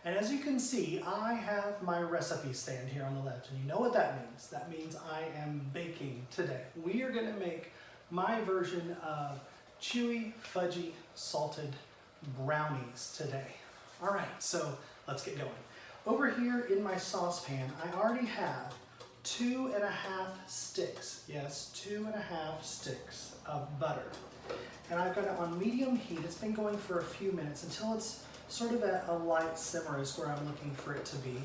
And as you can see, I have my recipe stand here on the left, and you know what that means. That means I am baking today. We are going to make my version of chewy, fudgy, salted brownies today. All right, so let's get going. Over here in my saucepan, I already have 2.5 sticks, yes, 2.5 sticks of butter. And I've got it on medium heat. It's been going for a few minutes until it's sort of at a light simmer is where I'm looking for it to be.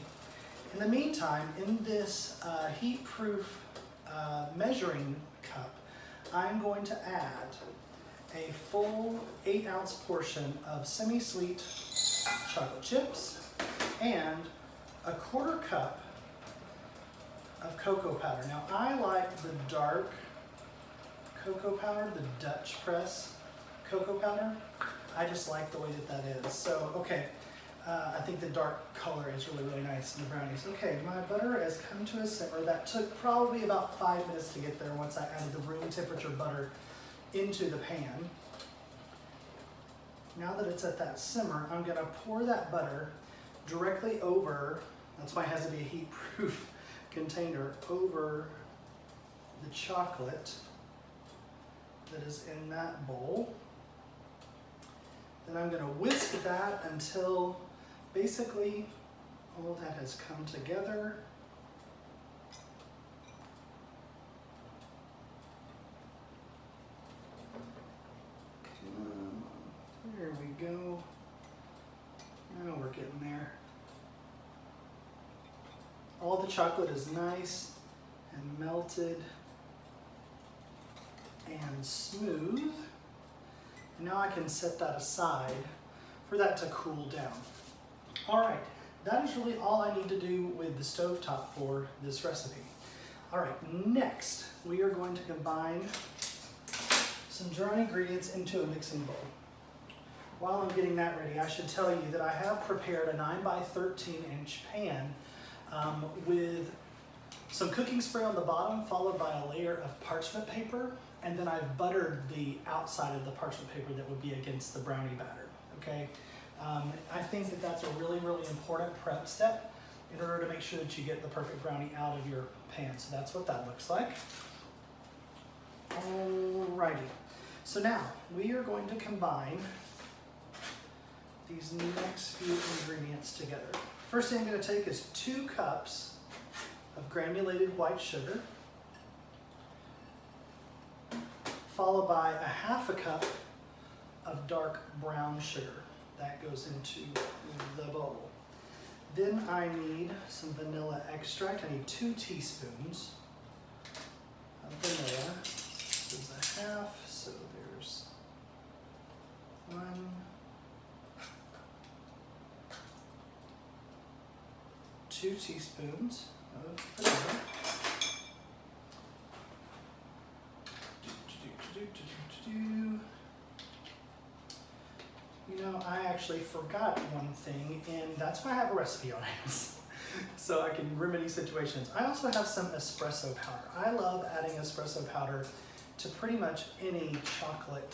In the meantime, in this heat-proof measuring cup, I'm going to add a full 8-ounce portion of semi-sweet chocolate chips and a 1/4 cup of cocoa powder. Now, I like the dark cocoa powder, the Dutch press cocoa powder. I just like the way that is. So, okay, I think the dark color is really, really nice in the brownies. Okay, my butter has come to a simmer. That took probably about 5 minutes to get there once I added the room temperature butter into the pan. Now that it's at that simmer, I'm gonna pour that butter directly over, that's why it has to be a heat-proof container, over the chocolate that is in that bowl. Then I'm going to whisk that until basically all of that has come together. There we go. Now we're getting there. All the chocolate is nice and melted and smooth. Now I can set that aside for that to cool down. All right, that is really all I need to do with the stovetop for this recipe. All right, next we are going to combine some dry ingredients into a mixing bowl. While I'm getting that ready, I should tell you that I have prepared a 9 by 13 inch pan with some cooking spray on the bottom, followed by a layer of parchment paper. And then I've buttered the outside of the parchment paper that would be against the brownie batter, okay? I think that that's a really, really important prep step in order to make sure that you get the perfect brownie out of your pan. So that's what that looks like. Alrighty, so now we are going to combine these next few ingredients together. First thing I'm gonna take is 2 cups of granulated white sugar, followed by a 1/2 cup of dark brown sugar. That goes into the bowl. Then I need some vanilla extract. I need 2 teaspoons of vanilla. This is a 1/2, so there's 1, 2 teaspoons of vanilla. You know, I actually forgot one thing, and that's why I have a recipe on it, so I can remedy situations. I also have some espresso powder. I love adding espresso powder to pretty much any chocolate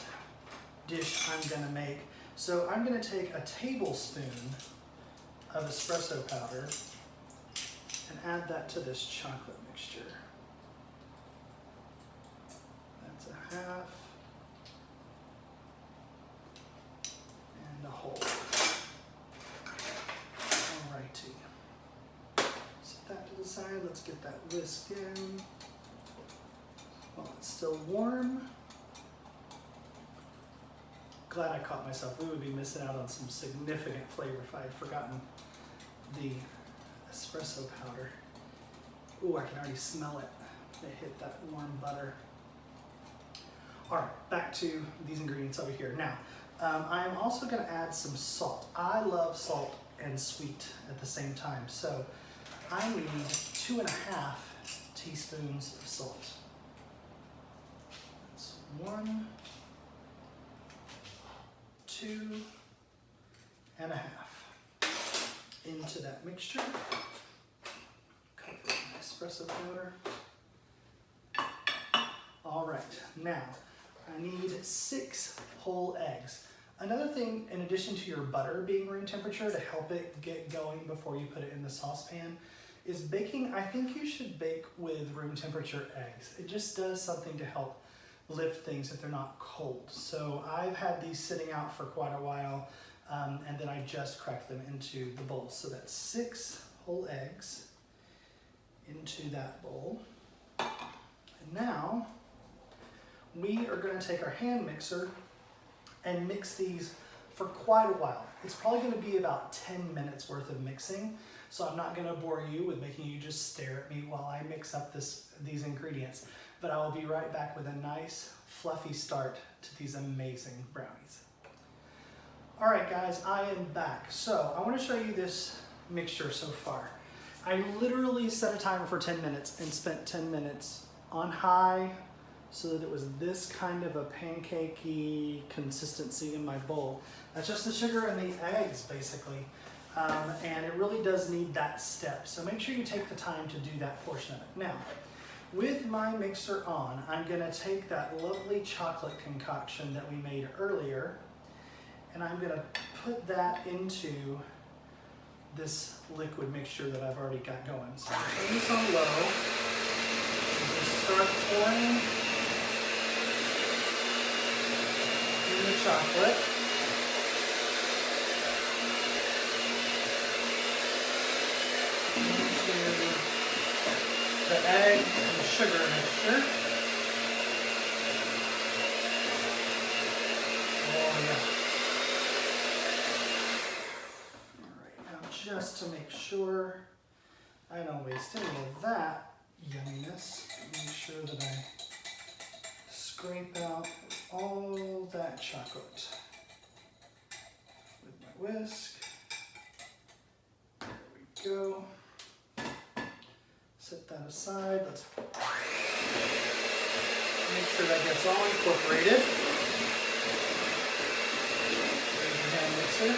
dish I'm gonna make. So I'm gonna take a tablespoon of espresso powder and add that to this chocolate mixture. That's a 1/2 and a whole. Alrighty. Set that to the side. Let's get that whisked in. While it's still warm. Glad I caught myself. We would be missing out on some significant flavor if I had forgotten the espresso powder. Ooh, I can already smell it. It hit that warm butter. All right, back to these ingredients over here. Now, I'm also gonna add some salt. I love salt and sweet at the same time. So I need 2.5 teaspoons of salt. That's 1, 2.5 into that mixture. Cover my espresso powder. All right, now I need 6 whole eggs. Another thing, in addition to your butter being room temperature to help it get going before you put it in the saucepan, is baking. I think you should bake with room temperature eggs. It just does something to help lift things if they're not cold. So I've had these sitting out for quite a while, and then I just cracked them into the bowl. So that's 6 whole eggs into that bowl. And now we are going to take our hand mixer and mix these for quite a while. It's probably going to be about 10 minutes worth of mixing, so I'm not going to bore you with making you just stare at me while I mix up these ingredients, but I will be right back with a nice fluffy start to these amazing brownies. All right guys, I am back. So I want to show you this mixture so far. I literally set a timer for 10 minutes and spent 10 minutes on high so that it was this kind of a pancakey consistency in my bowl. That's just the sugar and the eggs basically. And it really does need that step. So make sure you take the time to do that portion of it. Now, with my mixer on, I'm gonna take that lovely chocolate concoction that we made earlier, and I'm gonna put that into this liquid mixture that I've already got going. So turn this on low, and just start pouring in the chocolate. Into the egg and the sugar mixture. Oh yeah. Alright, now just to make sure I don't waste any of that yumminess, make sure that I scrape out all that chocolate with my whisk. There we go. Set that aside. Let's make sure that gets all incorporated. There's your hand mixer.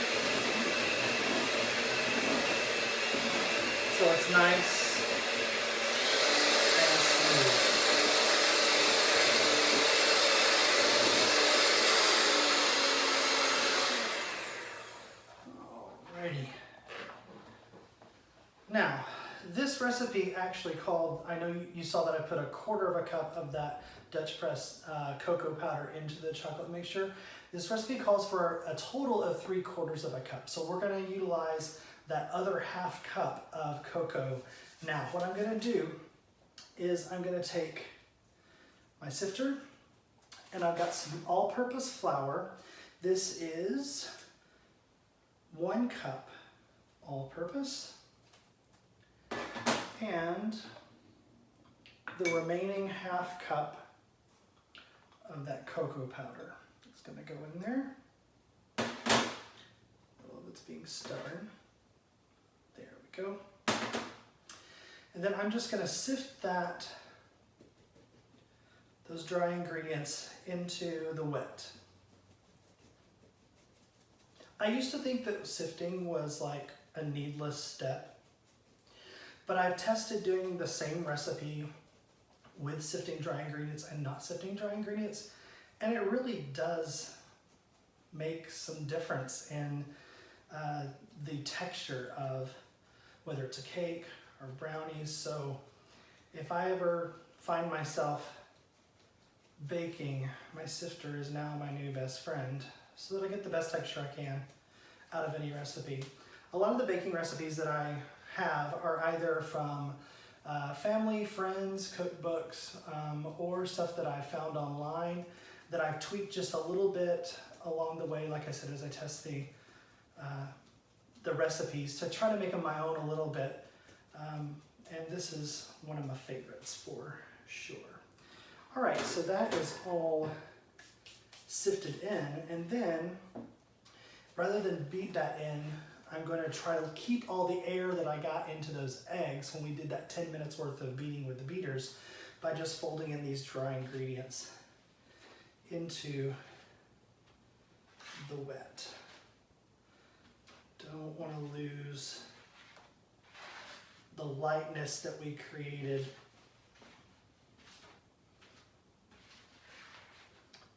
So it's nice and smooth. Alrighty. Now, this recipe actually called, I know you saw that I put 1/4 cup of that Dutch press cocoa powder into the chocolate mixture. This recipe calls for a total of 3/4 cup. So we're gonna utilize that other 1/2 cup of cocoa. Now, what I'm gonna do is I'm gonna take my sifter, and I've got some all-purpose flour. This is 1 cup all-purpose. And the remaining 1/2 cup of that cocoa powder. It's going to go in there. All of it's being stubborn. There we go. And then I'm just going to sift those dry ingredients into the wet. I used to think that sifting was like a needless step. But I've tested doing the same recipe with sifting dry ingredients and not sifting dry ingredients, and it really does make some difference in the texture of whether it's a cake or brownies. So if I ever find myself baking, my sifter is now my new best friend so that I get the best texture I can out of any recipe. A lot of the baking recipes that I have are either from family, friends, cookbooks, or stuff that I found online that I've tweaked just a little bit along the way, like I said, as I test the recipes to try to make them my own a little bit. And this is one of my favorites for sure. All right, so that is all sifted in, and then rather than beat that in I'm going to try to keep all the air that I got into those eggs when we did that 10 minutes worth of beating with the beaters by just folding in these dry ingredients into the wet. Don't want to lose the lightness that we created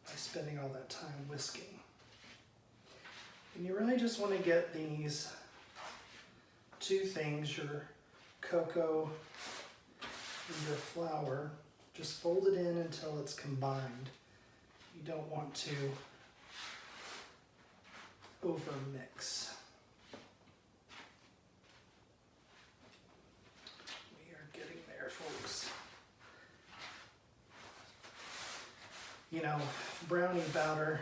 by spending all that time whisking. And you really just want to get these two things, your cocoa and your flour, just fold it in until it's combined. You don't want to over-mix. We are getting there, folks. You know, brownie batter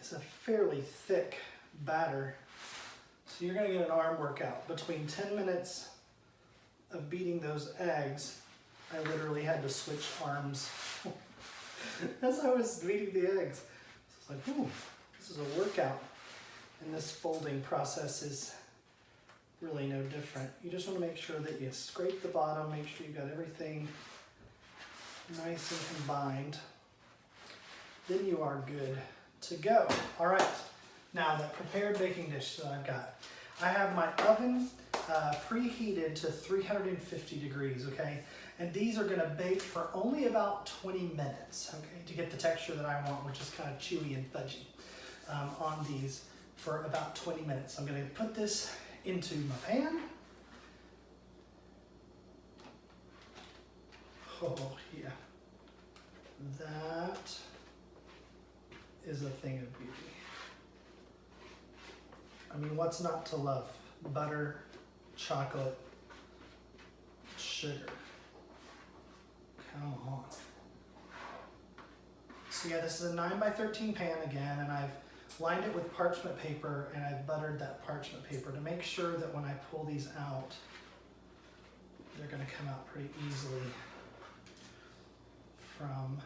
is a fairly thick batter, so you're going to get an arm workout. Between 10 minutes of beating those eggs, I literally had to switch arms as I was beating the eggs. So it's like, ooh, this is a workout. And this folding process is really no different. You just want to make sure that you scrape the bottom, make sure you got everything nice and combined. Then you are good to go. All right, now the prepared baking dish that I've got. I have my oven preheated to 350 degrees, okay? And these are gonna bake for only about 20 minutes, okay? To get the texture that I want, which is kind of chewy and fudgy on these for about 20 minutes. I'm gonna put this into my pan. Oh yeah, that is a thing of beauty. I mean, what's not to love? Butter, chocolate, sugar. Come on. So yeah, this is a 9 by 13 pan again, and I've lined it with parchment paper, and I've buttered that parchment paper to make sure that when I pull these out, they're gonna come out pretty easily from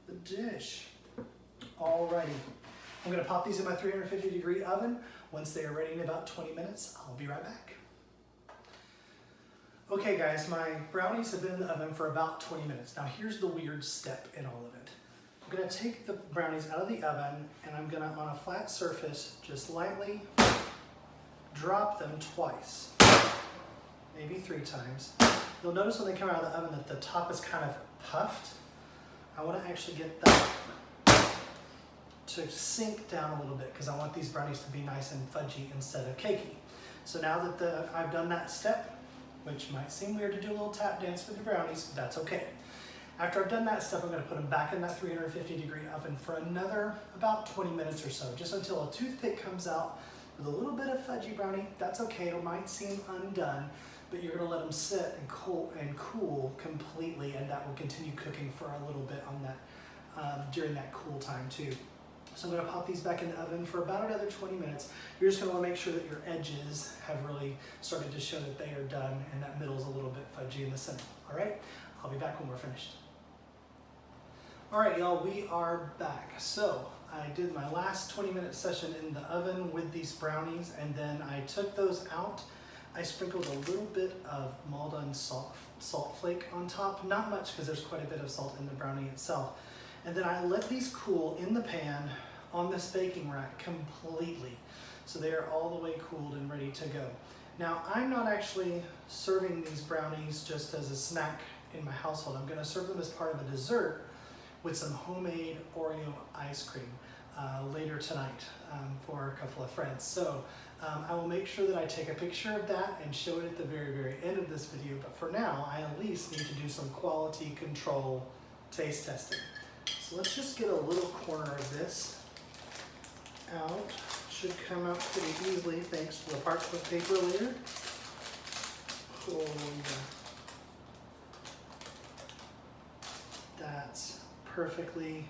the dish. Alrighty, I'm gonna pop these in my 350 degree oven. Once they are ready in about 20 minutes, I'll be right back. Okay guys, my brownies have been in the oven for about 20 minutes. Now here's the weird step in all of it. I'm gonna take the brownies out of the oven, and I'm gonna, on a flat surface, just lightly drop them twice, maybe 3 times. You'll notice when they come out of the oven that the top is kind of puffed. I wanna actually get that to sink down a little bit because I want these brownies to be nice and fudgy instead of cakey. So now that I've done that step, which might seem weird to do a little tap dance with the brownies, but that's okay. After I've done that step, I'm gonna put them back in that 350 degree oven for another about 20 minutes or so, just until a toothpick comes out with a little bit of fudgy brownie. That's okay, it might seem undone, but you're gonna let them sit and cool completely, and that will continue cooking for a little bit on that during that cool time too. So I'm gonna pop these back in the oven for about another 20 minutes. You're just gonna wanna make sure that your edges have really started to show that they are done, and that middle's a little bit fudgy in the center. All right, I'll be back when we're finished. All right, y'all, we are back. So I did my last 20-minute session in the oven with these brownies, and then I took those out. I sprinkled a little bit of Maldon salt flake on top, not much because there's quite a bit of salt in the brownie itself. And then I let these cool in the pan on this baking rack completely. So they are all the way cooled and ready to go. Now, I'm not actually serving these brownies just as a snack in my household. I'm gonna serve them as part of a dessert with some homemade Oreo ice cream later tonight for a couple of friends. So I will make sure that I take a picture of that and show it at the very, very end of this video. But for now, I at least need to do some quality control taste testing. So let's just get a little corner of this out. Should come out pretty easily thanks to the parchment paper layer. Oh yeah. That's perfectly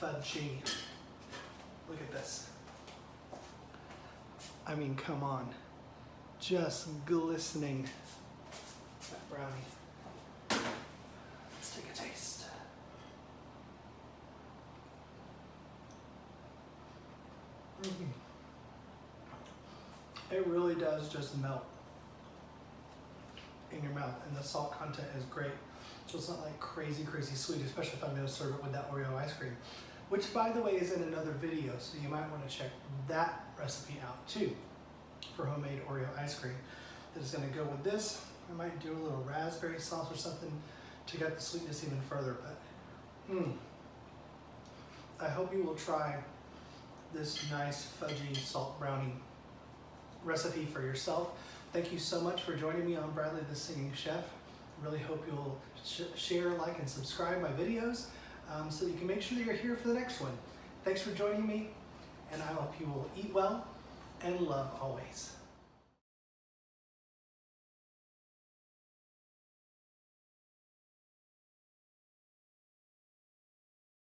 fudgy. Look at this. I mean, come on. Just glistening. That brownie. Let's take a taste. really does just melt in your mouth, and the salt content is great. So it's not like crazy sweet, especially if I'm going to serve it with that Oreo ice cream, which by the way is in another video, so you might want to check that recipe out too for homemade Oreo ice cream. That is going to go with this. I might do a little raspberry sauce or something to get the sweetness even further, but I hope you will try this nice fudgy salt brownie recipe for yourself. Thank you so much for joining me on Bradley the Singing Chef. Really hope you'll share, like, and subscribe my videos so you can make sure that you're here for the next one. Thanks for joining me, and I hope you will eat well and love always.